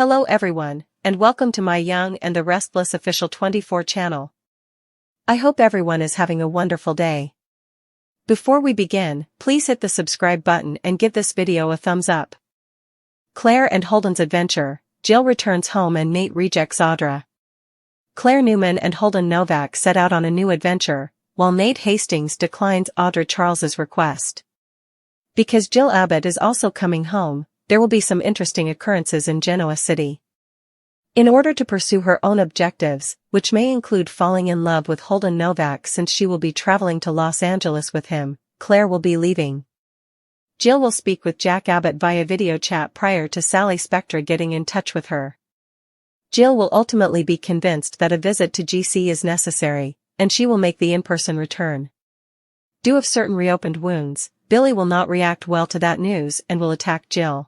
Hello everyone, and welcome to my Young and the Restless official 24 channel. I hope everyone is having a wonderful day. Before we begin, please hit the subscribe button and give this video a thumbs up. Claire and Holden's adventure. Jill returns home and Nate rejects Audra. Claire Newman and Holden Novak set out on a new adventure, while Nate Hastings declines Audra Charles's request. Because Jill Abbott is also coming home, there will be some interesting occurrences in Genoa City. In order to pursue her own objectives, which may include falling in love with Holden Novak since she will be traveling to Los Angeles with him, Claire will be leaving. Jill will speak with Jack Abbott via video chat prior to Sally Spectra getting in touch with her. Jill will ultimately be convinced that a visit to GC is necessary, and she will make the in-person return. Due to certain reopened wounds, Billy will not react well to that news and will attack Jill.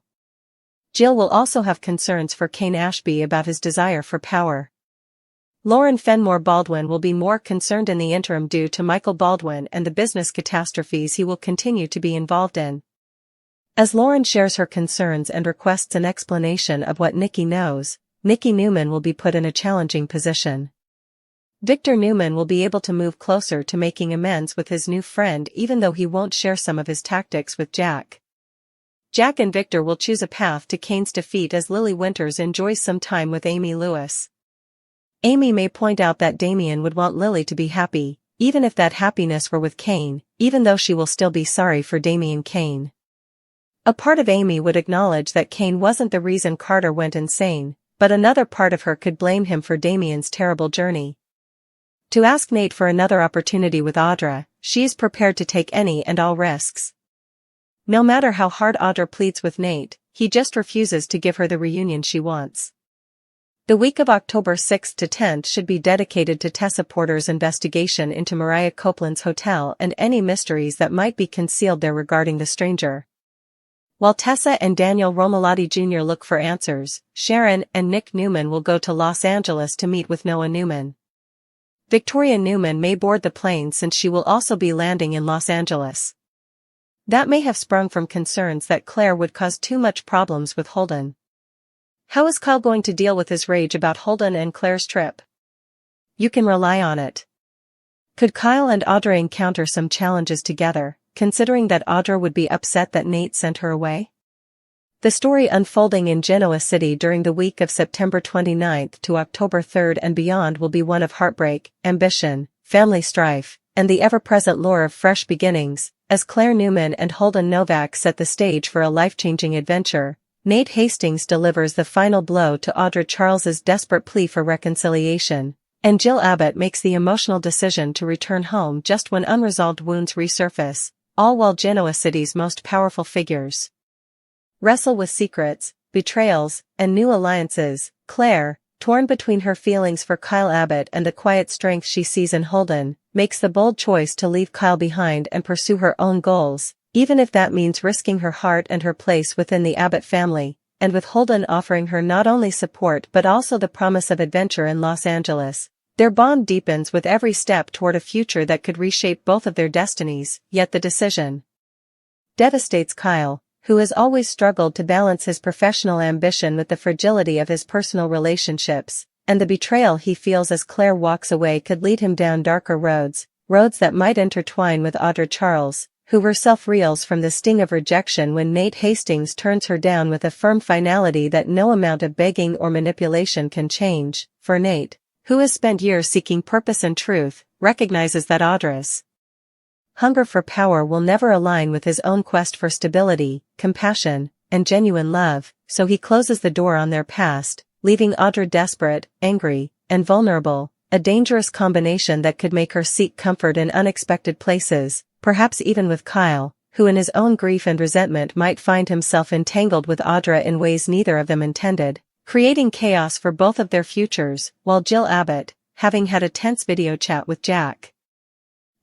Jill will also have concerns for Kane Ashby about his desire for power. Lauren Fenmore Baldwin will be more concerned in the interim due to Michael Baldwin and the business catastrophes he will continue to be involved in. As Lauren shares her concerns and requests an explanation of what Nikki knows, Nikki Newman will be put in a challenging position. Victor Newman will be able to move closer to making amends with his new friend even though he won't share some of his tactics with Jack. Jack and Victor will choose a path to Kane's defeat as Lily Winters enjoys some time with Amy Lewis. Amy may point out that Damien would want Lily to be happy, even if that happiness were with Kane, even though she will still be sorry for Damien Kane. A part of Amy would acknowledge that Kane wasn't the reason Carter went insane, but another part of her could blame him for Damien's terrible journey. To ask Nate for another opportunity with Audra, she is prepared to take any and all risks. No matter how hard Audra pleads with Nate, he just refuses to give her the reunion she wants. The week of October 6th to 10th should be dedicated to Tessa Porter's investigation into Mariah Copeland's hotel and any mysteries that might be concealed there regarding the stranger. While Tessa and Daniel Romalotti Jr. look for answers, Sharon and Nick Newman will go to Los Angeles to meet with Noah Newman. Victoria Newman may board the plane since she will also be landing in Los Angeles. That may have sprung from concerns that Claire would cause too much problems with Holden. How is Kyle going to deal with his rage about Holden and Claire's trip? You can rely on it. Could Kyle and Audra encounter some challenges together, considering that Audra would be upset that Nate sent her away? The story unfolding in Genoa City during the week of September 29th to October 3rd and beyond will be one of heartbreak, ambition, family strife, and the ever-present lure of fresh beginnings, as Claire Newman and Holden Novak set the stage for a life-changing adventure. Nate Hastings delivers the final blow to Audra Charles's desperate plea for reconciliation, and Jill Abbott makes the emotional decision to return home just when unresolved wounds resurface, all while Genoa City's most powerful figures wrestle with secrets, betrayals, and new alliances. Claire, torn between her feelings for Kyle Abbott and the quiet strength she sees in Holden, makes the bold choice to leave Kyle behind and pursue her own goals, even if that means risking her heart and her place within the Abbott family, and with Holden offering her not only support but also the promise of adventure in Los Angeles. Their bond deepens with every step toward a future that could reshape both of their destinies, yet the decision devastates Kyle, who has always struggled to balance his professional ambition with the fragility of his personal relationships, and the betrayal he feels as Claire walks away could lead him down darker roads that might intertwine with Audra Charles, who herself reels from the sting of rejection when Nate Hastings turns her down with a firm finality that no amount of begging or manipulation can change. For Nate, who has spent years seeking purpose and truth, recognizes that Audra's hunger for power will never align with his own quest for stability, compassion, and genuine love, so he closes the door on their past, leaving Audra desperate, angry, and vulnerable, a dangerous combination that could make her seek comfort in unexpected places, perhaps even with Kyle, who in his own grief and resentment might find himself entangled with Audra in ways neither of them intended, creating chaos for both of their futures, while Jill Abbott, having had a tense video chat with Jack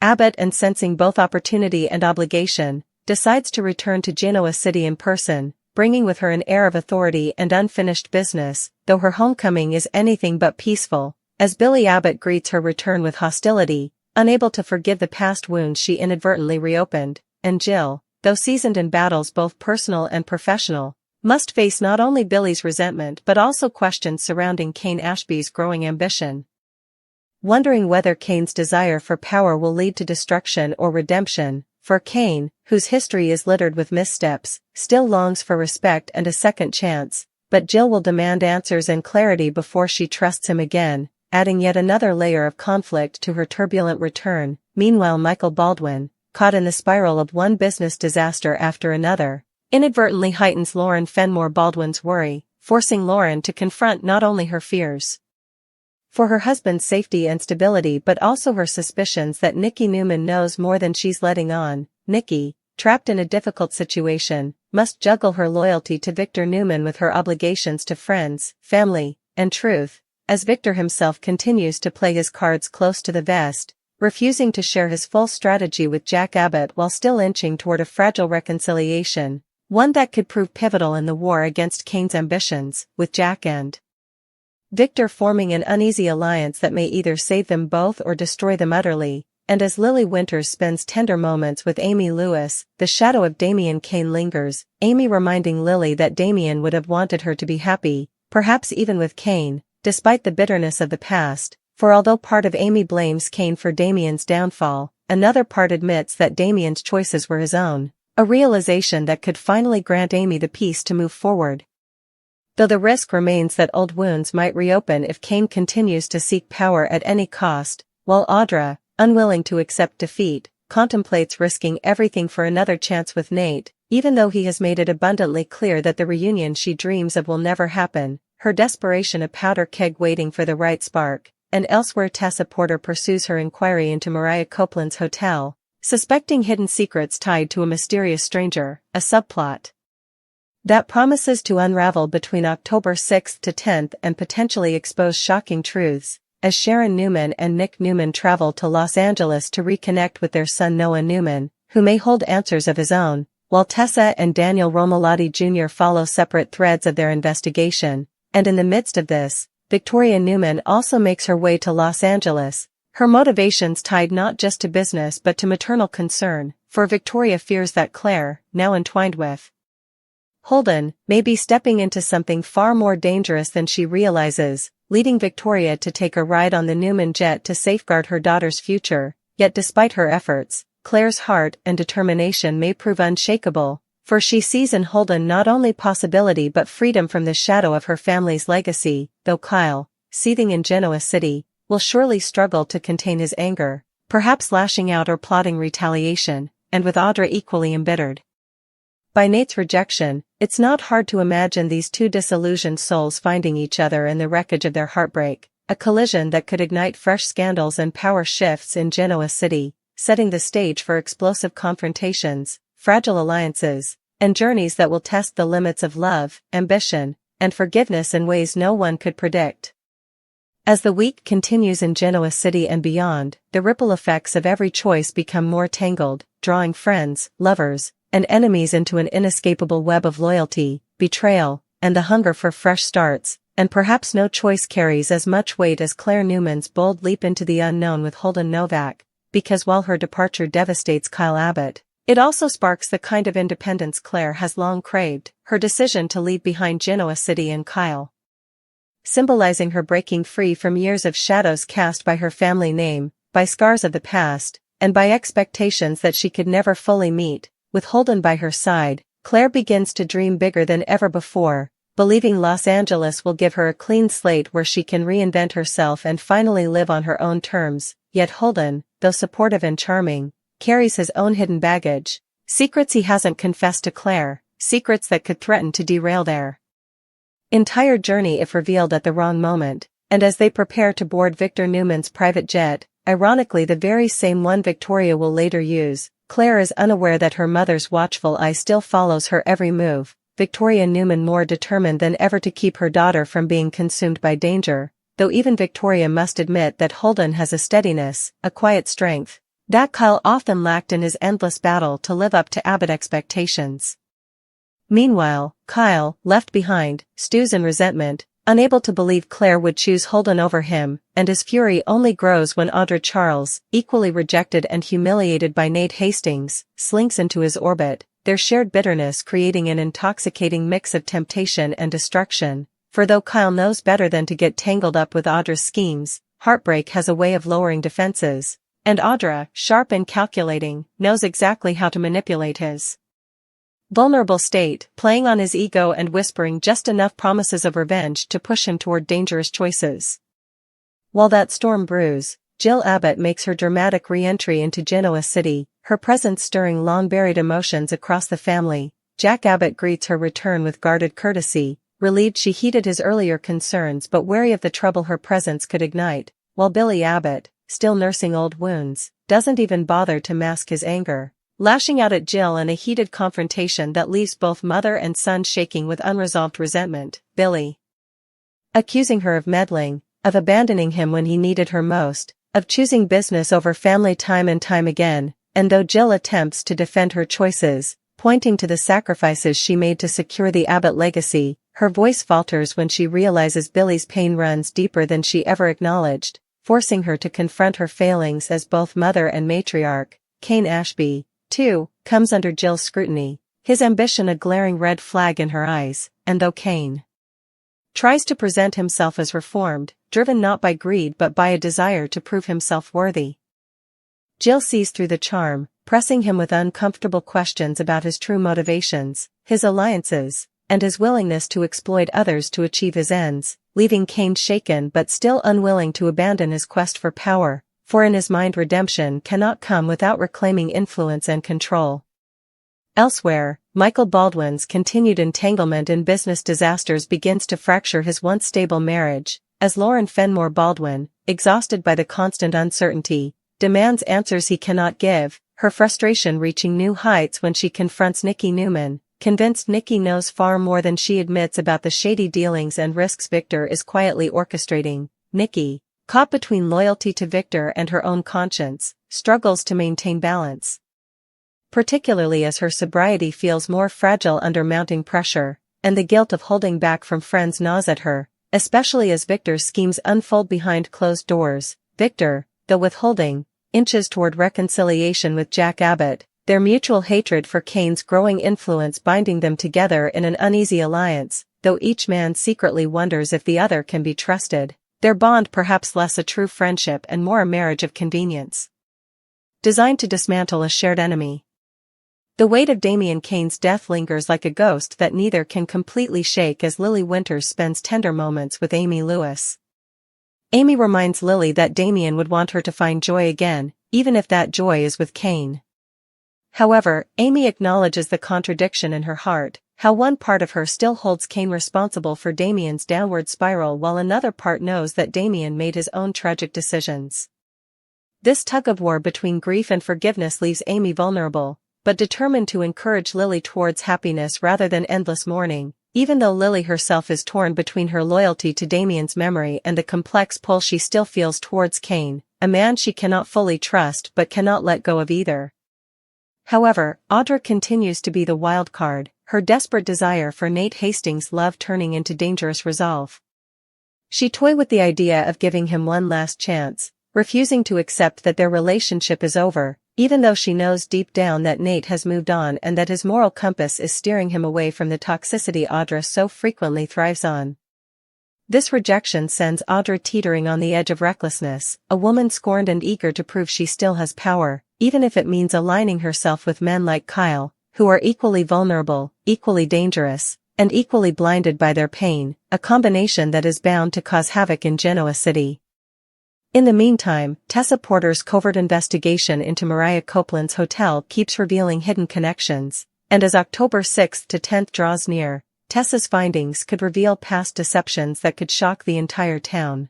Abbott and sensing both opportunity and obligation, decides to return to Genoa City in person, bringing with her an air of authority and unfinished business, though her homecoming is anything but peaceful, as Billy Abbott greets her return with hostility, unable to forgive the past wounds she inadvertently reopened, and Jill, though seasoned in battles both personal and professional, must face not only Billy's resentment but also questions surrounding Kane Ashby's growing ambition. Wondering whether Kane's desire for power will lead to destruction or redemption, for Kane, whose history is littered with missteps, still longs for respect and a second chance, but Jill will demand answers and clarity before she trusts him again, adding yet another layer of conflict to her turbulent return. Meanwhile, Michael Baldwin, caught in the spiral of one business disaster after another, inadvertently heightens Lauren Fenmore Baldwin's worry, forcing Lauren to confront not only her fears for her husband's safety and stability but also her suspicions that Nikki Newman knows more than she's letting on. Nikki, trapped in a difficult situation, must juggle her loyalty to Victor Newman with her obligations to friends, family, and truth, as Victor himself continues to play his cards close to the vest, refusing to share his full strategy with Jack Abbott while still inching toward a fragile reconciliation, one that could prove pivotal in the war against Kane's ambitions, with Jack and Victor forming an uneasy alliance that may either save them both or destroy them utterly. And as Lily Winters spends tender moments with Amy Lewis, the shadow of Damian Kane lingers, Amy reminding Lily that Damian would have wanted her to be happy, perhaps even with Kane, despite the bitterness of the past, for although part of Amy blames Kane for Damian's downfall, another part admits that Damian's choices were his own, a realization that could finally grant Amy the peace to move forward. Though the risk remains that old wounds might reopen if Kane continues to seek power at any cost, while Audra, unwilling to accept defeat, contemplates risking everything for another chance with Nate, even though he has made it abundantly clear that the reunion she dreams of will never happen, her desperation a powder keg waiting for the right spark. And elsewhere, Tessa Porter pursues her inquiry into Mariah Copeland's hotel, suspecting hidden secrets tied to a mysterious stranger, a subplot that promises to unravel between October 6th to 10th and potentially expose shocking truths, as Sharon Newman and Nick Newman travel to Los Angeles to reconnect with their son Noah Newman, who may hold answers of his own, while Tessa and Daniel Romalotti Jr. follow separate threads of their investigation. And in the midst of this, Victoria Newman also makes her way to Los Angeles, her motivations tied not just to business but to maternal concern, for Victoria fears that Claire, now entwined with Holden, may be stepping into something far more dangerous than she realizes, leading Victoria to take a ride on the Newman jet to safeguard her daughter's future. Yet despite her efforts, Claire's heart and determination may prove unshakable, for she sees in Holden not only possibility but freedom from the shadow of her family's legacy, though Kyle, seething in Genoa City, will surely struggle to contain his anger, perhaps lashing out or plotting retaliation, and with Audra equally embittered by Nate's rejection, it's not hard to imagine these two disillusioned souls finding each other in the wreckage of their heartbreak, a collision that could ignite fresh scandals and power shifts in Genoa City, setting the stage for explosive confrontations, fragile alliances, and journeys that will test the limits of love, ambition, and forgiveness in ways no one could predict. As the week continues in Genoa City and beyond, the ripple effects of every choice become more tangled, drawing friends, lovers, and enemies into an inescapable web of loyalty, betrayal, and the hunger for fresh starts, and perhaps no choice carries as much weight as Claire Newman's bold leap into the unknown with Holden Novak, because while her departure devastates Kyle Abbott, it also sparks the kind of independence Claire has long craved, her decision to leave behind Genoa City and Kyle, symbolizing her breaking free from years of shadows cast by her family name, by scars of the past, and by expectations that she could never fully meet. With Holden by her side, Claire begins to dream bigger than ever before, believing Los Angeles will give her a clean slate where she can reinvent herself and finally live on her own terms. Yet Holden, though supportive and charming, carries his own hidden baggage, secrets he hasn't confessed to Claire, secrets that could threaten to derail their entire journey if revealed at the wrong moment. And as they prepare to board Victor Newman's private jet, ironically the very same one Victoria will later use, Claire is unaware that her mother's watchful eye still follows her every move, Victoria Newman more determined than ever to keep her daughter from being consumed by danger, though even Victoria must admit that Holden has a steadiness, a quiet strength, that Kyle often lacked in his endless battle to live up to Abbott expectations. Meanwhile, Kyle, left behind, stews in resentment, unable to believe Claire would choose Holden over him, and his fury only grows when Audra Charles, equally rejected and humiliated by Nate Hastings, slinks into his orbit, their shared bitterness creating an intoxicating mix of temptation and destruction, for though Kyle knows better than to get tangled up with Audra's schemes, heartbreak has a way of lowering defenses, and Audra, sharp and calculating, knows exactly how to manipulate his vulnerable state, playing on his ego and whispering just enough promises of revenge to push him toward dangerous choices. While that storm brews, Jill Abbott makes her dramatic re-entry into Genoa City, her presence stirring long-buried emotions across the family. Jack Abbott greets her return with guarded courtesy, relieved she heeded his earlier concerns but wary of the trouble her presence could ignite, while Billy Abbott, still nursing old wounds, doesn't even bother to mask his anger, lashing out at Jill in a heated confrontation that leaves both mother and son shaking with unresolved resentment. Billy accusing her of meddling, of abandoning him when he needed her most, of choosing business over family time and time again, and though Jill attempts to defend her choices, pointing to the sacrifices she made to secure the Abbott legacy, her voice falters when she realizes Billy's pain runs deeper than she ever acknowledged, forcing her to confront her failings as both mother and matriarch. Kane Ashby, too, comes under Jill's scrutiny, his ambition a glaring red flag in her eyes, and though Kane tries to present himself as reformed, driven not by greed but by a desire to prove himself worthy, Jill sees through the charm, pressing him with uncomfortable questions about his true motivations, his alliances, and his willingness to exploit others to achieve his ends, leaving Kane shaken but still unwilling to abandon his quest for power, for in his mind redemption cannot come without reclaiming influence and control. Elsewhere, Michael Baldwin's continued entanglement in business disasters begins to fracture his once stable marriage, as Lauren Fenmore Baldwin, exhausted by the constant uncertainty, demands answers he cannot give, her frustration reaching new heights when she confronts Nikki Newman, convinced Nikki knows far more than she admits about the shady dealings and risks Victor is quietly orchestrating. Nikki, caught between loyalty to Victor and her own conscience, struggles to maintain balance, particularly as her sobriety feels more fragile under mounting pressure, and the guilt of holding back from friends gnaws at her, especially as Victor's schemes unfold behind closed doors. Victor, though withholding, inches toward reconciliation with Jack Abbott, their mutual hatred for Kane's growing influence binding them together in an uneasy alliance, though each man secretly wonders if the other can be trusted, their bond perhaps less a true friendship and more a marriage of convenience, designed to dismantle a shared enemy. The weight of Damian Kane's death lingers like a ghost that neither can completely shake as Lily Winters spends tender moments with Amy Lewis. Amy reminds Lily that Damian would want her to find joy again, even if that joy is with Kane. However, Amy acknowledges the contradiction in her heart, how one part of her still holds Kane responsible for Damian's downward spiral while another part knows that Damian made his own tragic decisions. This tug-of-war between grief and forgiveness leaves Amy vulnerable, but determined to encourage Lily towards happiness rather than endless mourning, even though Lily herself is torn between her loyalty to Damian's memory and the complex pull she still feels towards Kane, a man she cannot fully trust but cannot let go of either. However, Audra continues to be the wild card, her desperate desire for Nate Hastings' love turning into dangerous resolve. She toys with the idea of giving him one last chance, refusing to accept that their relationship is over, even though she knows deep down that Nate has moved on and that his moral compass is steering him away from the toxicity Audra so frequently thrives on. This rejection sends Audra teetering on the edge of recklessness, a woman scorned and eager to prove she still has power, even if it means aligning herself with men like Kyle, who are equally vulnerable, equally dangerous, and equally blinded by their pain, a combination that is bound to cause havoc in Genoa City. In the meantime, Tessa Porter's covert investigation into Mariah Copeland's hotel keeps revealing hidden connections, and as October 6th to 10th draws near, Tessa's findings could reveal past deceptions that could shock the entire town.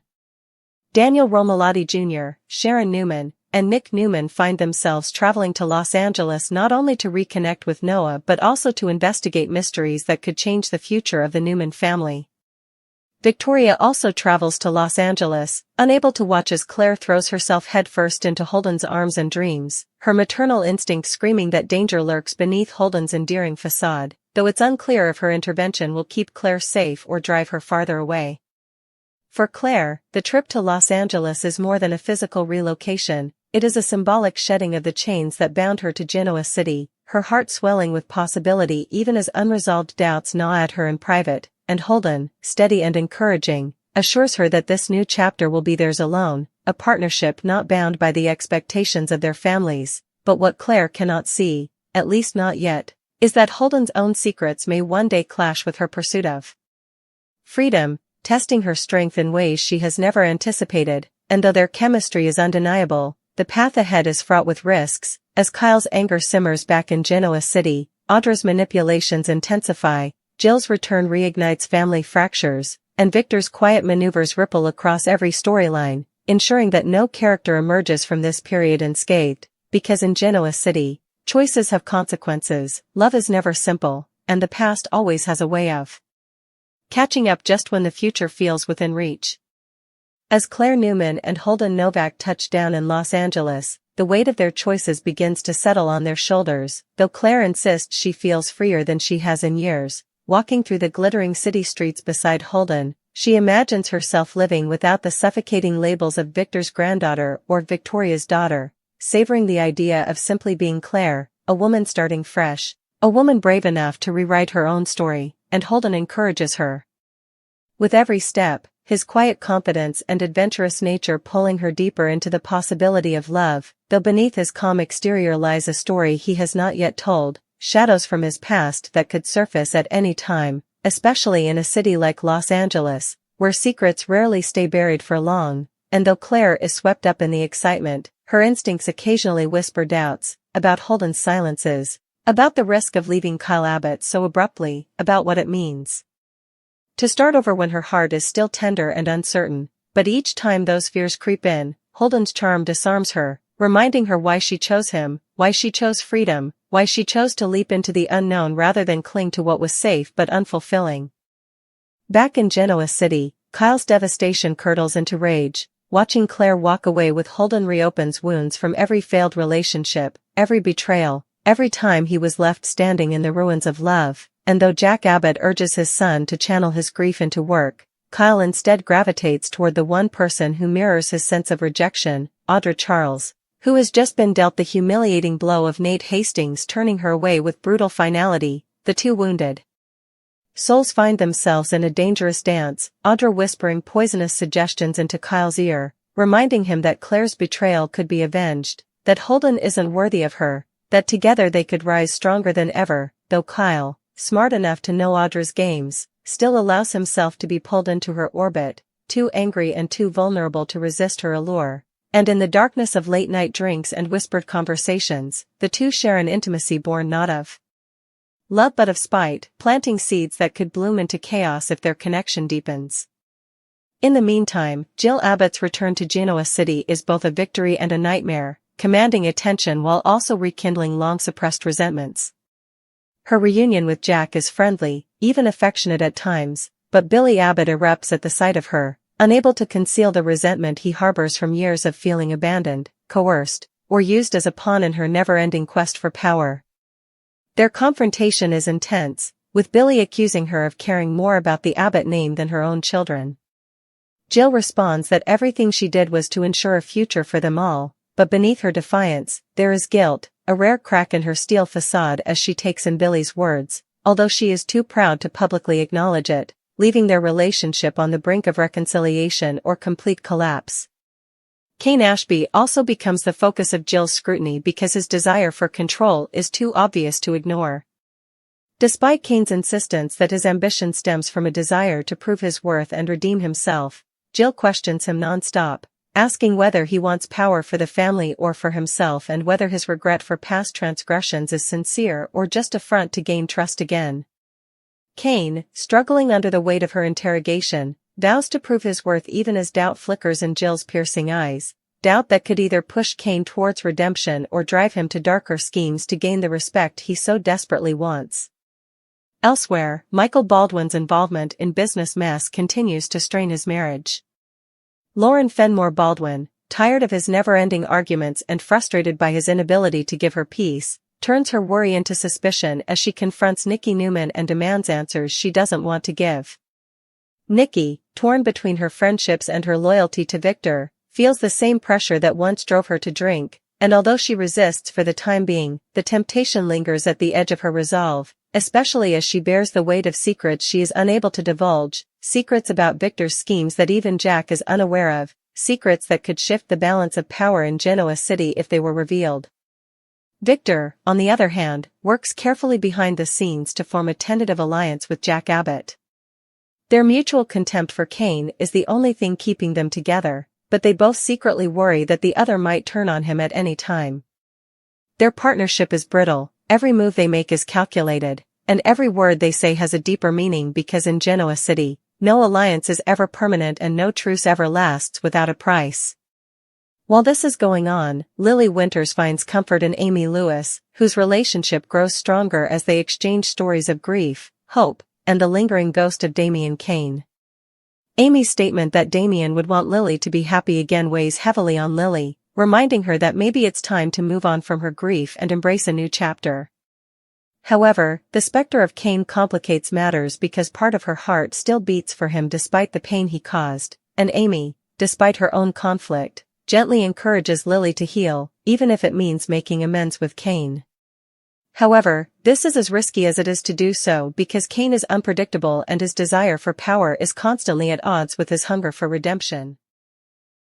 Daniel Romalotti Jr., Sharon Newman, and Nick Newman find themselves traveling to Los Angeles not only to reconnect with Noah but also to investigate mysteries that could change the future of the Newman family. Victoria also travels to Los Angeles, unable to watch as Claire throws herself headfirst into Holden's arms and dreams, her maternal instinct screaming that danger lurks beneath Holden's endearing facade, though it's unclear if her intervention will keep Claire safe or drive her farther away. For Claire, the trip to Los Angeles is more than a physical relocation, it is a symbolic shedding of the chains that bound her to Genoa City, her heart swelling with possibility even as unresolved doubts gnaw at her in private, and Holden, steady and encouraging, assures her that this new chapter will be theirs alone, a partnership not bound by the expectations of their families, but what Claire cannot see, at least not yet, is that Holden's own secrets may one day clash with her pursuit of freedom, testing her strength in ways she has never anticipated, and though their chemistry is undeniable, the path ahead is fraught with risks. As Kyle's anger simmers back in Genoa City, Audra's manipulations intensify, Jill's return reignites family fractures, and Victor's quiet maneuvers ripple across every storyline, ensuring that no character emerges from this period unscathed, because in Genoa City, choices have consequences, love is never simple, and the past always has a way of catching up just when the future feels within reach. As Claire Newman and Holden Novak touch down in Los Angeles, the weight of their choices begins to settle on their shoulders, though Claire insists she feels freer than she has in years. Walking through the glittering city streets beside Holden, she imagines herself living without the suffocating labels of Victor's granddaughter or Victoria's daughter, savoring the idea of simply being Claire, a woman starting fresh, a woman brave enough to rewrite her own story, and Holden encourages her with every step, his quiet confidence and adventurous nature pulling her deeper into the possibility of love, though beneath his calm exterior lies a story he has not yet told, shadows from his past that could surface at any time, especially in a city like Los Angeles, where secrets rarely stay buried for long, and though Claire is swept up in the excitement, her instincts occasionally whisper doubts, about Holden's silences, about the risk of leaving Kyle Abbott so abruptly, about what it means to start over when her heart is still tender and uncertain, but each time those fears creep in, Holden's charm disarms her, reminding her why she chose him, why she chose freedom, why she chose to leap into the unknown rather than cling to what was safe but unfulfilling. Back in Genoa City, Kyle's devastation curdles into rage. Watching Claire walk away with Holden reopens wounds from every failed relationship, every betrayal, every time he was left standing in the ruins of love. And though Jack Abbott urges his son to channel his grief into work, Kyle instead gravitates toward the one person who mirrors his sense of rejection, Audra Charles, who has just been dealt the humiliating blow of Nate Hastings turning her away with brutal finality. The two wounded souls find themselves in a dangerous dance, Audra whispering poisonous suggestions into Kyle's ear, reminding him that Claire's betrayal could be avenged, that Holden isn't worthy of her, that together they could rise stronger than ever, though Kyle, smart enough to know Audra's games, still allows himself to be pulled into her orbit, too angry and too vulnerable to resist her allure. And in the darkness of late-night drinks and whispered conversations, the two share an intimacy born not of love but of spite, planting seeds that could bloom into chaos if their connection deepens. In the meantime, Jill Abbott's return to Genoa City is both a victory and a nightmare, commanding attention while also rekindling long-suppressed resentments. Her reunion with Jack is friendly, even affectionate at times, but Billy Abbott erupts at the sight of her, unable to conceal the resentment he harbors from years of feeling abandoned, coerced, or used as a pawn in her never-ending quest for power. Their confrontation is intense, with Billy accusing her of caring more about the Abbott name than her own children. Jill responds that everything she did was to ensure a future for them all, but beneath her defiance, there is guilt, a rare crack in her steel facade as she takes in Billy's words, although she is too proud to publicly acknowledge it, leaving their relationship on the brink of reconciliation or complete collapse. Kane Ashby also becomes the focus of Jill's scrutiny because his desire for control is too obvious to ignore. Despite Kane's insistence that his ambition stems from a desire to prove his worth and redeem himself, Jill questions him non-stop, asking whether he wants power for the family or for himself and whether his regret for past transgressions is sincere or just a front to gain trust again. Kane, struggling under the weight of her interrogation, vows to prove his worth even as doubt flickers in Jill's piercing eyes, doubt that could either push Kane towards redemption or drive him to darker schemes to gain the respect he so desperately wants. Elsewhere, Michael Baldwin's involvement in business mess continues to strain his marriage. Lauren Fenmore Baldwin, tired of his never-ending arguments and frustrated by his inability to give her peace, turns her worry into suspicion as she confronts Nikki Newman and demands answers she doesn't want to give. Nikki, torn between her friendships and her loyalty to Victor, feels the same pressure that once drove her to drink, and although she resists for the time being, the temptation lingers at the edge of her resolve, especially as she bears the weight of secrets she is unable to divulge, secrets about Victor's schemes that even Jack is unaware of, secrets that could shift the balance of power in Genoa City if they were revealed. Victor, on the other hand, works carefully behind the scenes to form a tentative alliance with Jack Abbott. Their mutual contempt for Kane is the only thing keeping them together, but they both secretly worry that the other might turn on him at any time. Their partnership is brittle, every move they make is calculated, and every word they say has a deeper meaning because in Genoa City, no alliance is ever permanent and no truce ever lasts without a price. While this is going on, Lily Winters finds comfort in Amy Lewis, whose relationship grows stronger as they exchange stories of grief, hope, and the lingering ghost of Damian Kane. Amy's statement that Damian would want Lily to be happy again weighs heavily on Lily, reminding her that maybe it's time to move on from her grief and embrace a new chapter. However, the specter of Kane complicates matters because part of her heart still beats for him despite the pain he caused, and Amy, despite her own conflict, gently encourages Lily to heal, even if it means making amends with Kane. However, this is as risky as it is to do so because Kane is unpredictable and his desire for power is constantly at odds with his hunger for redemption.